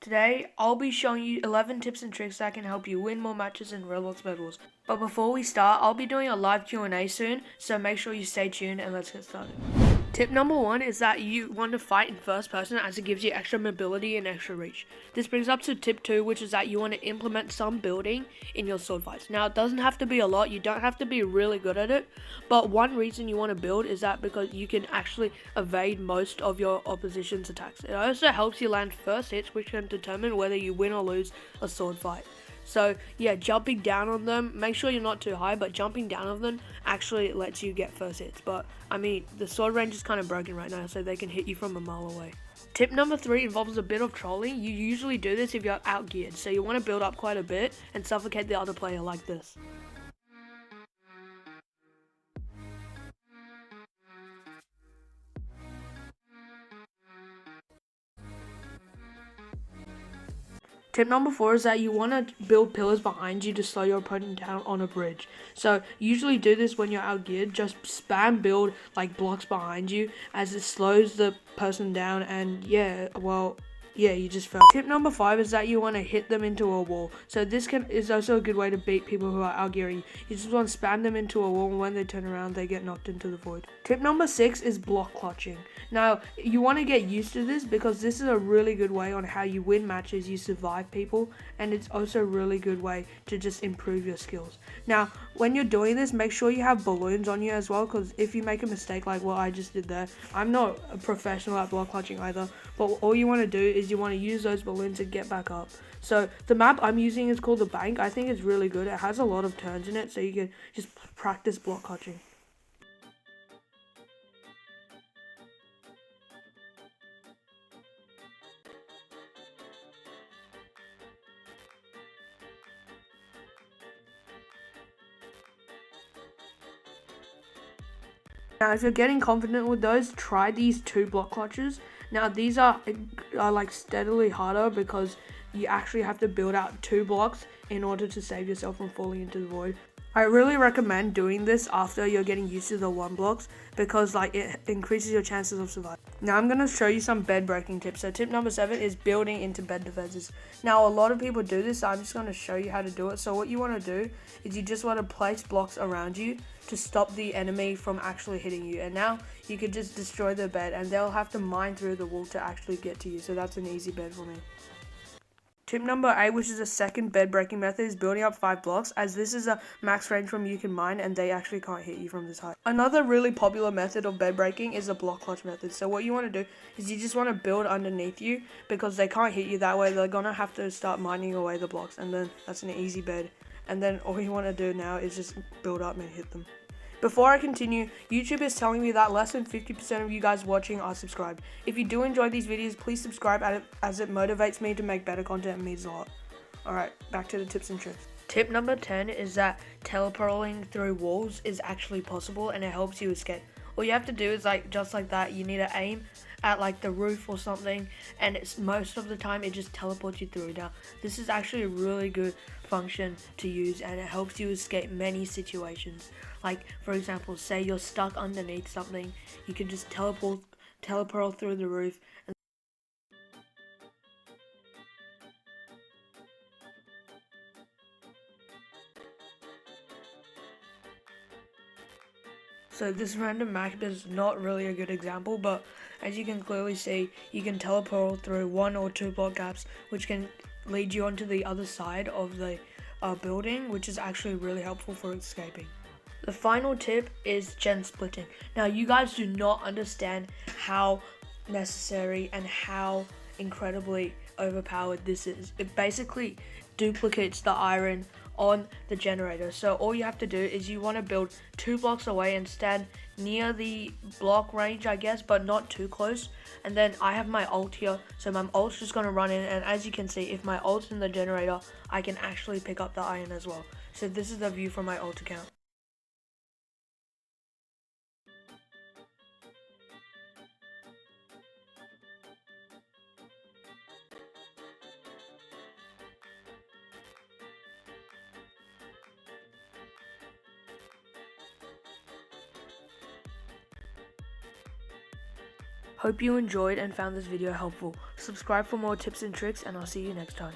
Today, I'll be showing you 11 tips and tricks that can help you win more matches in Roblox Bedwars. But before we start, I'll be doing a live Q&A soon, so make sure you stay tuned and let's get started. Tip number 1 is that you want to fight in first person as it gives you extra mobility and extra reach. This brings up to tip 2, which is that you want to implement some building in your sword fights. Now, it doesn't have to be a lot, you don't have to be really good at it, but one reason you want to build is that because you can actually evade most of your opposition's attacks. It also helps you land first hits, which can determine whether you win or lose a sword fight. So yeah, jumping down on them, make sure you're not too high, but jumping down on them actually lets you get first hits. But I mean, the sword range is kind of broken right now, so they can hit you from a mile away. Tip number 3 involves a bit of trolling. You usually do this if you're outgeared, so you want to build up quite a bit and suffocate the other player like this. Tip number 4 is that you want to build pillars behind you to slow your opponent down on a bridge. So usually do this when you're outgeared. Just spam build like blocks behind you as it slows the person down, and you just fell. Tip number 5 is that you want to hit them into a wall. So this is also a good way to beat people who are outgearing. You just want to spam them into a wall, and when they turn around, they get knocked into the void. Tip number 6 is block clutching. Now, you want to get used to this because this is a really good way on how you win matches, you survive people, and it's also a really good way to just improve your skills. Now, when you're doing this, make sure you have balloons on you as well, because if you make a mistake like what I just did there, I'm not a professional at block clutching either, but all you want to do is you want to use those balloons to get back up. So the map I'm using is called the bank. I think it's really good. It has a lot of turns in it, so you can just practice block clutching. Now, if you're getting confident with those, try these 2 block clutches. Now, these are like steadily harder because you actually have to build out 2 blocks in order to save yourself from falling into the void. I really recommend doing this after you're getting used to the 1 blocks because it increases your chances of survival. Now I'm going to show you some bed breaking tips. So tip number 7 is building into bed defenses. Now a lot of people do this, so I'm just going to show you how to do it. So what you want to do is you just want to place blocks around you to stop the enemy from actually hitting you. And now you can just destroy the bed and they'll have to mine through the wall to actually get to you. So that's an easy bed for me. Tip number 8, which is the second bed breaking method, is building up 5 blocks, as this is a max range from you can mine and they actually can't hit you from this height. Another really popular method of bed breaking is the block clutch method. So what you want to do is you just want to build underneath you because they can't hit you that way. They're going to have to start mining away the blocks, and then that's an easy bed. And then all you want to do now is just build up and hit them. Before I continue, YouTube is telling me that less than 50% of you guys watching are subscribed. If you do enjoy these videos, please subscribe as it motivates me to make better content and means a lot. Alright, back to the tips and tricks. Tip number 10 is that teleporting through walls is actually possible and it helps you escape. All you have to do is just like that, you need to aim at the roof or something, and most of the time it just teleports you through. Now this is actually a really good function to use and it helps you escape many situations. Like for example, say you're stuck underneath something, you can just teleport through the roof. So this random map is not really a good example, but as you can clearly see, you can teleport through 1 or 2 block gaps, which can lead you onto the other side of the building, which is actually really helpful for escaping. The final tip is gen splitting. Now you guys do not understand how necessary and how incredibly overpowered this is. It basically duplicates the iron on the generator. So all you have to do is you want to build 2 blocks away and stand near the block range, I guess, but not too close. And then I have my ult here, so my ult's just going to run in, and as you can see, if my ult's in the generator, I can actually pick up the iron as well. So this is the view from my ult account. Hope you enjoyed and found this video helpful. Subscribe for more tips and tricks, and I'll see you next time.